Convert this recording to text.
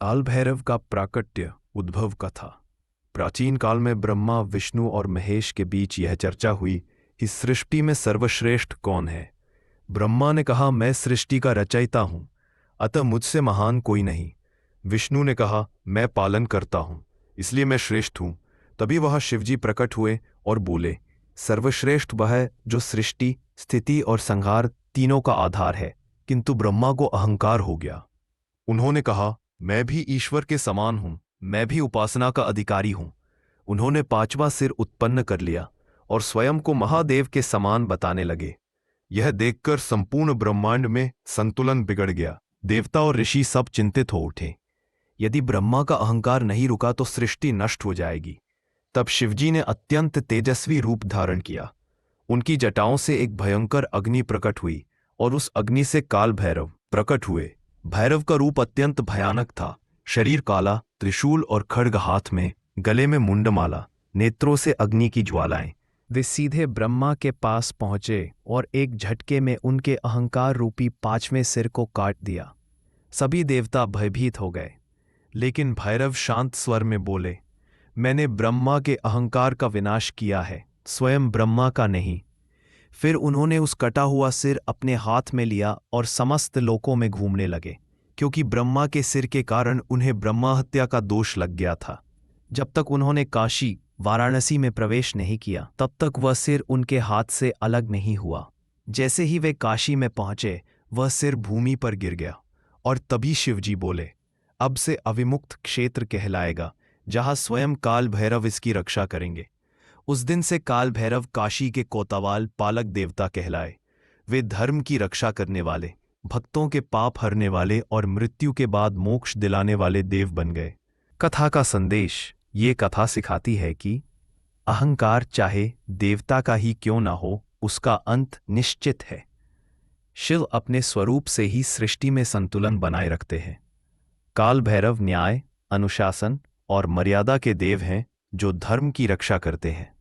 काल भैरव का प्राकट्य उद्भव कथा। प्राचीन काल में ब्रह्मा, विष्णु और महेश के बीच यह चर्चा हुई, इस सृष्टि में सर्वश्रेष्ठ कौन है। ब्रह्मा ने कहा, मैं सृष्टि का रचयिता हूं, अतः मुझसे महान कोई नहीं। विष्णु ने कहा, मैं पालन करता हूं, इसलिए मैं श्रेष्ठ हूं। तभी वह शिवजी प्रकट हुए और बोले, सर्वश्रेष्ठ वह है जो सृष्टि, स्थिति और संहार तीनों का आधार है। किंतु ब्रह्मा को अहंकार हो गया। उन्होंने कहा, मैं भी ईश्वर के समान हूं, मैं भी उपासना का अधिकारी हूं। उन्होंने पांचवा सिर उत्पन्न कर लिया और स्वयं को महादेव के समान बताने लगे। यह देखकर संपूर्ण ब्रह्मांड में संतुलन बिगड़ गया। देवता और ऋषि सब चिंतित हो उठे। यदि ब्रह्मा का अहंकार नहीं रुका तो सृष्टि नष्ट हो जाएगी। तब शिवजी ने अत्यंत तेजस्वी रूप धारण किया। उनकी जटाओं से एक भयंकर अग्नि प्रकट हुई और उस अग्नि से काल भैरव प्रकट हुए। भैरव का रूप अत्यंत भयानक था। शरीर काला, त्रिशूल और खड्ग हाथ में, गले में मुंडमाला, नेत्रों से अग्नि की ज्वालाएं। वे सीधे ब्रह्मा के पास पहुंचे और एक झटके में उनके अहंकार रूपी पांचवें सिर को काट दिया। सभी देवता भयभीत हो गए, लेकिन भैरव शांत स्वर में बोले, मैंने ब्रह्मा के अहंकार का विनाश किया है, स्वयं ब्रह्मा का नहीं। फिर उन्होंने उस कटा हुआ सिर अपने हाथ में लिया और समस्त लोकों में घूमने लगे, क्योंकि ब्रह्मा के सिर के कारण उन्हें ब्रह्मा हत्या का दोष लग गया था। जब तक उन्होंने काशी, वाराणसी में प्रवेश नहीं किया, तब तक वह सिर उनके हाथ से अलग नहीं हुआ। जैसे ही वे काशी में पहुंचे, वह सिर भूमि पर गिर गया और तभी शिवजी बोले, अब से अविमुक्त क्षेत्र कहलाएगा, जहां स्वयं काल भैरव इसकी रक्षा करेंगे। उस दिन से काल भैरव काशी के कोतवाल पालक देवता कहलाए। वे धर्म की रक्षा करने वाले, भक्तों के पाप हरने वाले और मृत्यु के बाद मोक्ष दिलाने वाले देव बन गए। कथा का संदेश। ये कथा सिखाती है कि अहंकार चाहे देवता का ही क्यों ना हो, उसका अंत निश्चित है। शिव अपने स्वरूप से ही सृष्टि में संतुलन बनाए रखते हैं। काल भैरव न्याय, अनुशासन और मर्यादा के देव हैं, जो धर्म की रक्षा करते हैं।